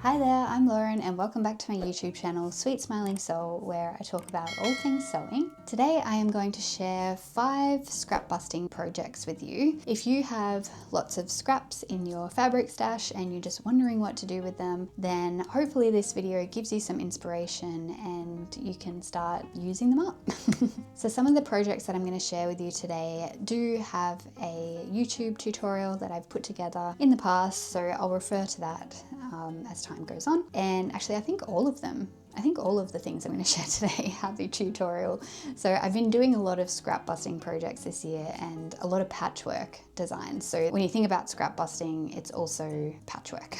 Hi there, I'm Lauren and welcome back to my YouTube channel Sweet Smiling Sew, where I talk about all things sewing. Today I am going to share 5 scrap busting projects with you. If you have lots of scraps in your fabric stash and you're just wondering what to do with them, then hopefully this video gives you some inspiration and you can start using them up. So some of the projects that I'm going to share with you today do have a YouTube tutorial that I've put together in the past, so I'll refer to that as time goes on. And actually I think all of the things I'm going to share today have a tutorial. So I've been doing a lot of scrap busting projects this year and a lot of patchwork designs. So when you think about scrap busting, it's also patchwork.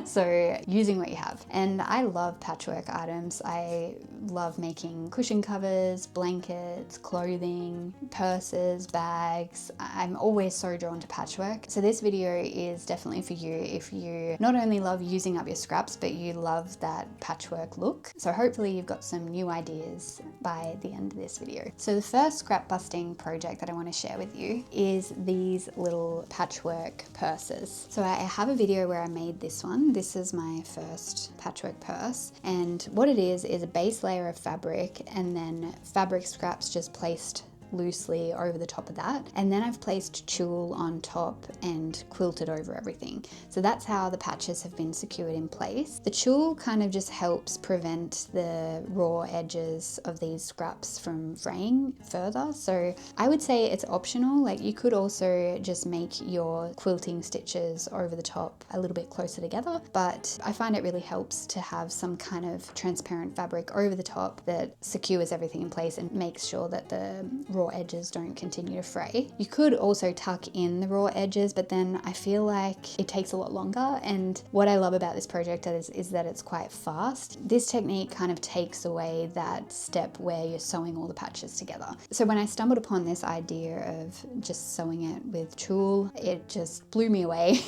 So using what you have. And I love patchwork items. I love making cushion covers, blankets, clothing, purses, bags. I'm always so drawn to patchwork. So this video is definitely for you if you not only love using up your scraps, but you love that patchwork look. So hopefully you've got some new ideas by the end of this video. So the first scrap busting project that I want to share with you is these little patchwork purses. So I have a video where I made this one. This is my first patchwork purse, and what it is a base layer of fabric and then fabric scraps just placed loosely over the top of that, and then I've placed tulle on top and quilted over everything. So that's how the patches have been secured in place. The tulle kind of just helps prevent the raw edges of these scraps from fraying further. So I would say it's optional. Like, you could also just make your quilting stitches over the top a little bit closer together, but I find it really helps to have some kind of transparent fabric over the top that secures everything in place and makes sure that the raw edges don't continue to fray. You could also tuck in the raw edges, but then I feel like it takes a lot longer. And what I love about this project is that it's quite fast. This technique kind of takes away that step where you're sewing all the patches together. So when I stumbled upon this idea of just sewing it with tulle, it just blew me away.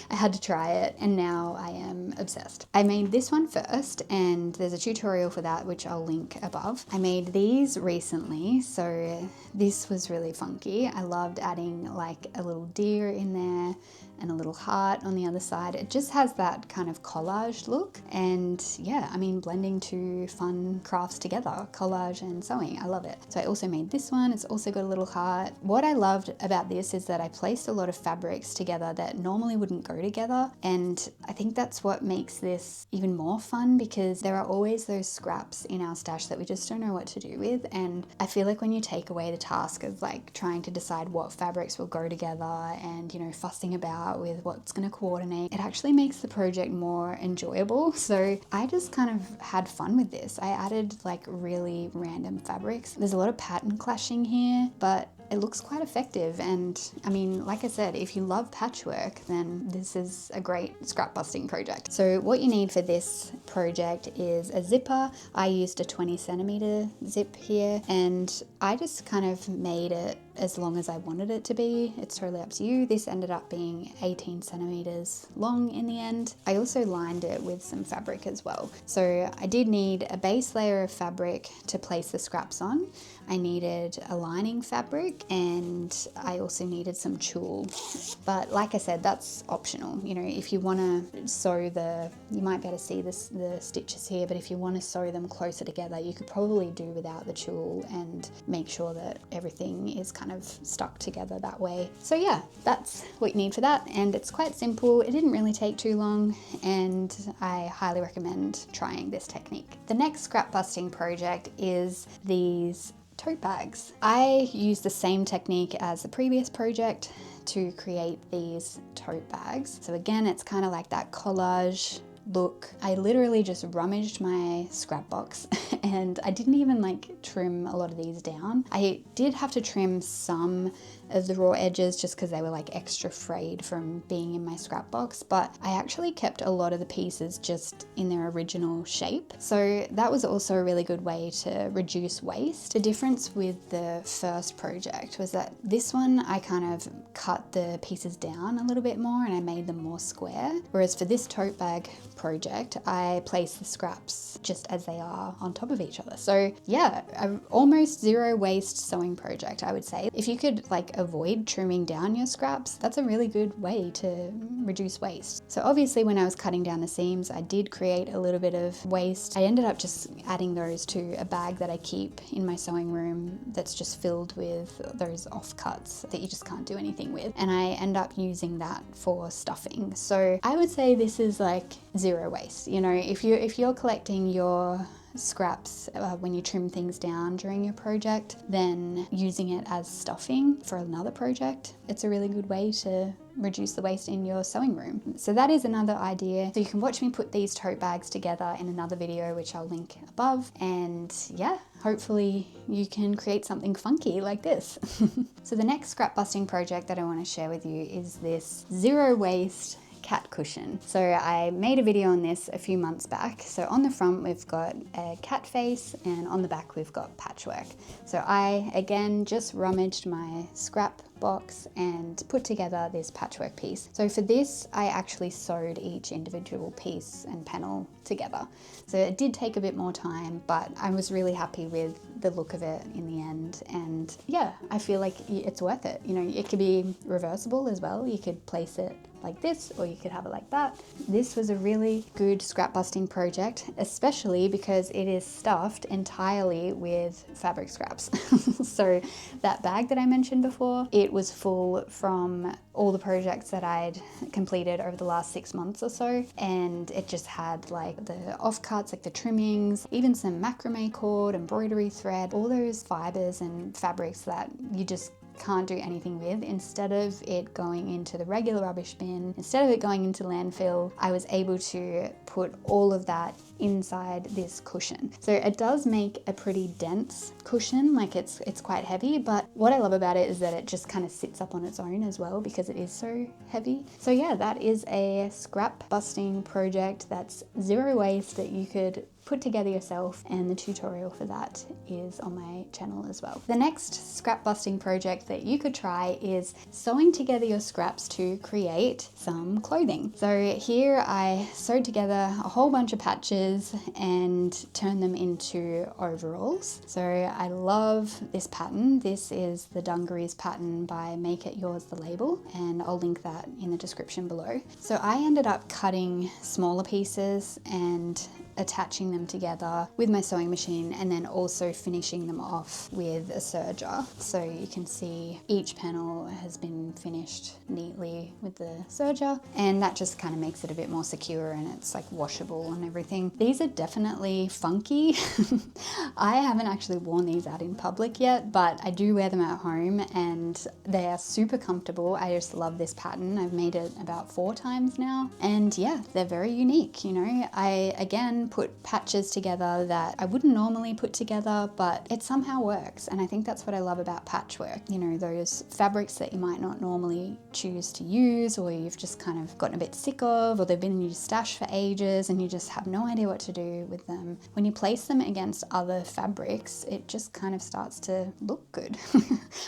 I had to try it and now I am obsessed. I made this one first and there's a tutorial for that which I'll link above. I made these recently, so this was really funky. I loved adding like a little deer in there and a little heart on the other side. It just has that kind of collage look, and yeah, I mean, blending two fun crafts together, collage and sewing, I love it. So I also made this one. It's also got a little heart. What I loved about this is that I placed a lot of fabrics together that normally wouldn't go together, and I think that's what makes this even more fun, because there are always those scraps in our stash that we just don't know what to do with. And I feel like when you take away the task of like trying to decide what fabrics will go together and, you know, fussing about with what's going to coordinate, it actually makes the project more enjoyable. So I just kind of had fun with this. I added like really random fabrics. There's a lot of pattern clashing here, but it looks quite effective. And I mean, like I said, if you love patchwork, then this is a great scrap busting project. So what you need for this project is a zipper. I used a 20 centimeter zip here, and I just kind of made it as long as I wanted it to be. It's totally up to you. This ended up being 18 centimeters long in the end. I also lined it with some fabric as well. So I did need a base layer of fabric to place the scraps on. I needed a lining fabric, and I also needed some tulle. But like I said, that's optional. You know, if you want to sew you might be able to see the stitches here, but if you want to sew them closer together, you could probably do without the tulle and make sure that everything is kind of stuck together that way. So yeah, that's what you need for that, and it's quite simple. It didn't really take too long, and I highly recommend trying this technique. The next scrap busting project is these tote bags. I used the same technique as the previous project to create these tote bags. So again, it's kind of like that collage look. I literally just rummaged my scrap box and I didn't even like trim a lot of these down. I did have to trim some of the raw edges just because they were like extra frayed from being in my scrap box, but I actually kept a lot of the pieces just in their original shape. So that was also a really good way to reduce waste. The difference with the first project was that this one I kind of cut the pieces down a little bit more and I made them more square, whereas for this tote bag project I placed the scraps just as they are on top of each other. So yeah, almost zero waste sewing project, I would say. If you could like avoid trimming down your scraps, that's a really good way to reduce waste. So obviously when I was cutting down the seams, I did create a little bit of waste. I ended up just adding those to a bag that I keep in my sewing room that's just filled with those offcuts that you just can't do anything with. And I end up using that for stuffing. So I would say this is like zero waste. You know, if you're collecting your scraps when you trim things down during your project, then using it as stuffing for another project, it's a really good way to reduce the waste in your sewing room. So that is another idea. So you can watch me put these tote bags together in another video, which I'll link above. And yeah, hopefully you can create something funky like this. So the next scrap busting project that I want to share with you is this zero waste cat cushion. So I made a video on this a few months back. So on the front we've got a cat face and on the back we've got patchwork. So I again just rummaged my scrap box and put together this patchwork piece. So for this I actually sewed each individual piece and panel together. So it did take a bit more time, but I was really happy with the look of it in the end. And yeah, I feel like it's worth it. You know, it could be reversible as well. You could place it like this, or you could have it like that. This was a really good scrap busting project, especially because it is stuffed entirely with fabric scraps. So that bag that I mentioned before, it was full from all the projects that I'd completed over the last 6 months or so, and it just had like the offcuts, like the trimmings, even some macrame cord, embroidery thread, all those fibers and fabrics that you just can't do anything with. Instead of it going into the regular rubbish bin, instead of it going into landfill, I was able to put all of that inside this cushion. So it does make a pretty dense cushion, like it's quite heavy, but what I love about it is that it just kind of sits up on its own as well because it is so heavy. So yeah, that is a scrap busting project that's zero waste that you could put together yourself, and the tutorial for that is on my channel as well. The next scrap busting project that you could try is sewing together your scraps to create some clothing. So here I sewed together a whole bunch of patches and turned them into overalls. So I love this pattern. This is the dungarees pattern by Make It Yours the label, and I'll link that in the description below. So I ended up cutting smaller pieces and attaching them together with my sewing machine, and then also finishing them off with a serger. So you can see each panel has been finished neatly with the serger, and that just kind of makes it a bit more secure, and it's like washable and everything. These are definitely funky. I haven't actually worn these out in public yet, but I do wear them at home and they are super comfortable. I just love this pattern. I've made it about 4 times now, and yeah, they're very unique. You know, I again put patches together that I wouldn't normally put together, but it somehow works. And I think that's what I love about patchwork. You know, those fabrics that you might not normally choose to use, or you've just kind of gotten a bit sick of, or they've been in your stash for ages and you just have no idea what to do with them. When you place them against other fabrics, it just kind of starts to look good.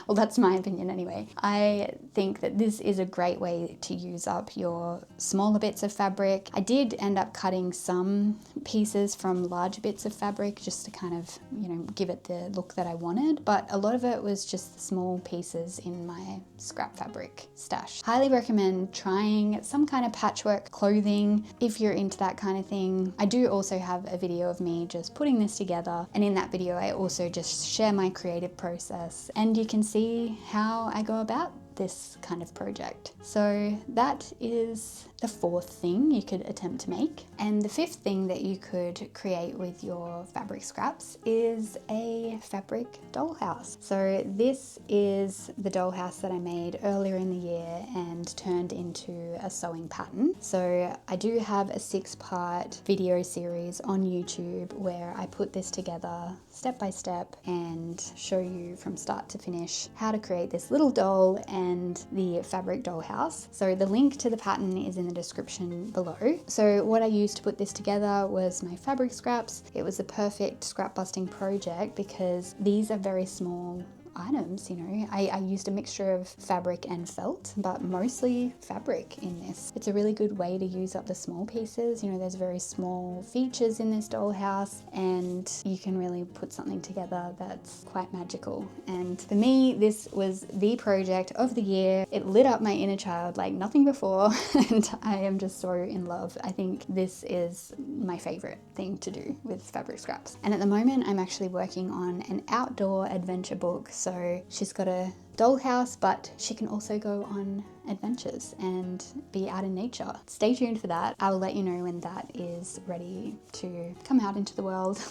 Well, that's my opinion anyway. I think that this is a great way to use up your smaller bits of fabric. I did end up cutting some pieces from larger bits of fabric just to kind of, you know, give it the look that I wanted, but a lot of it was just the small pieces in my scrap fabric stash. Highly recommend trying some kind of patchwork clothing if you're into that kind of thing. I do also have a video of me just putting this together, and in that video I also just share my creative process, and you can see how I go about this kind of project. So that is the 4th thing you could attempt to make. And the 5th thing that you could create with your fabric scraps is a fabric dollhouse. So this is the dollhouse that I made earlier in the year and turned into a sewing pattern. So I do have a 6-part video series on YouTube where I put this together step by step and show you from start to finish how to create this little doll and the fabric dollhouse. So the link to the pattern is in the description below. So what I used to put this together was my fabric scraps. It was a perfect scrap busting project because these are very small items, you know. I used a mixture of fabric and felt, but mostly fabric in this. It's a really good way to use up the small pieces. You know, there's very small features in this dollhouse, and you can really put something together that's quite magical. And for me, this was the project of the year. It lit up my inner child like nothing before, and I am just so in love. I think this is my favorite thing to do with fabric scraps. And at the moment, I'm actually working on an outdoor adventure book. So she's got a dollhouse, but she can also go on adventures and be out in nature. Stay tuned for that. I will let you know when that is ready to come out into the world.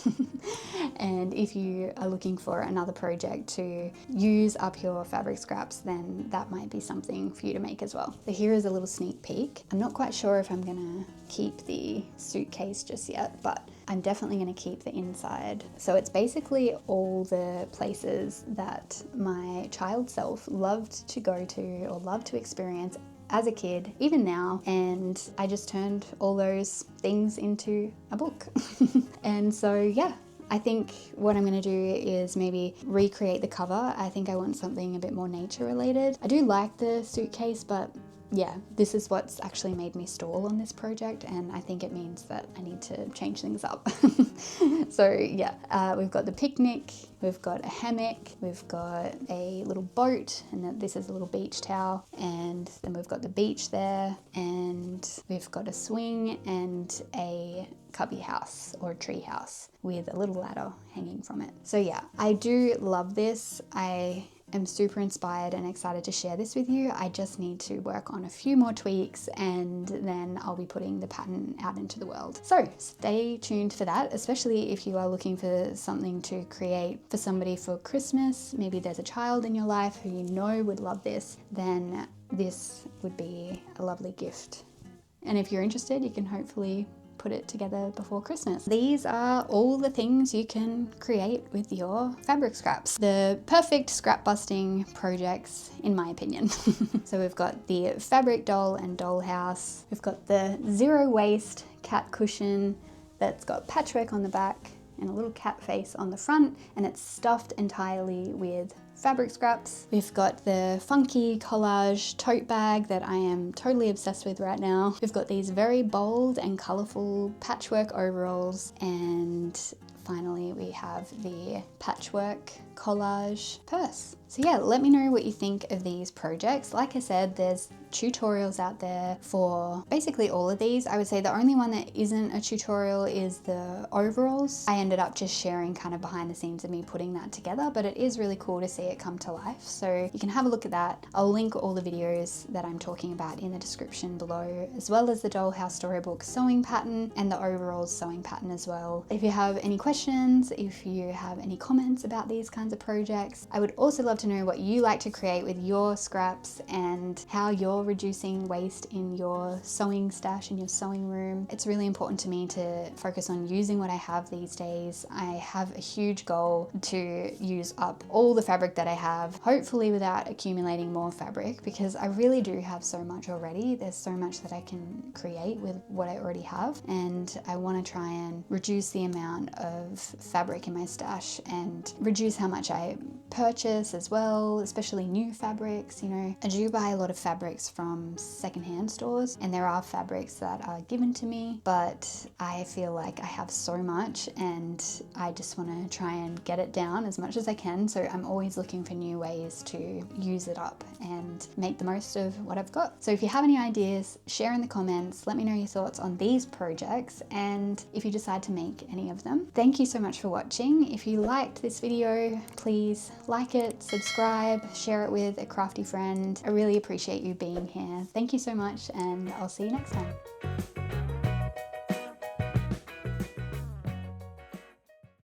And if you are looking for another project to use up your fabric scraps, then that might be something for you to make as well. So here is a little sneak peek. I'm not quite sure if I'm gonna keep the suitcase just yet, but I'm definitely going to keep the inside. So it's basically all the places that my child self loved to go to or loved to experience as a kid, even now, and I just turned all those things into a book. And so yeah, I think what I'm going to do is maybe recreate the cover. I think I want something a bit more nature related. I do like the suitcase, but yeah, this is what's actually made me stall on this project, and I think it means that I need to change things up. So yeah, we've got the picnic, we've got a hammock, we've got a little boat, and then this is a little beach towel, and then we've got the beach there, and we've got a swing and a cubby house or tree house with a little ladder hanging from it. So yeah, I do love this. I'm super inspired and excited to share this with you. I just need to work on a few more tweaks, and then I'll be putting the pattern out into the world. So stay tuned for that, especially if you are looking for something to create for somebody for Christmas. Maybe there's a child in your life who you know would love this, then this would be a lovely gift. And if you're interested, you can hopefully put it together before Christmas. These are all the things you can create with your fabric scraps. The perfect scrap busting projects, in my opinion. So we've got the fabric doll and dollhouse. We've got the zero waste cat cushion that's got patchwork on the back and a little cat face on the front, and it's stuffed entirely with fabric scraps. We've got the funky collage tote bag that I am totally obsessed with right now. We've got these very bold and colorful patchwork overalls, and finally we have the patchwork collage purse. So yeah, let me know what you think of these projects. Like I said, there's tutorials out there for basically all of these. I would say the only one that isn't a tutorial is the overalls. I ended up just sharing kind of behind the scenes of me putting that together, but it is really cool to see it come to life. So you can have a look at that. I'll link all the videos that I'm talking about in the description below, as well as the dollhouse storybook sewing pattern and the overalls sewing pattern as well. If you have any questions, if you have any comments about these kinds of projects, I would also love to know what you like to create with your scraps and how you're reducing waste in your sewing stash, in your sewing room. It's really important to me to focus on using what I have these days. I have a huge goal to use up all the fabric that I have, hopefully without accumulating more fabric, because I really do have so much already. There's so much that I can create with what I already have, and I want to try and reduce the amount of fabric in my stash and reduce how much I purchase as well, especially new fabrics. You know, I do buy a lot of fabrics from secondhand stores, and there are fabrics that are given to me, but I feel like I have so much and I just want to try and get it down as much as I can. So I'm always looking for new ways to use it up and make the most of what I've got. So if you have any ideas, share in the comments, let me know your thoughts on these projects, and if you decide to make any of them. Thank you so much for watching. If you liked this video, please like it, subscribe, share it with a crafty friend. I really appreciate you being here. Thank you so much, and I'll see you next time.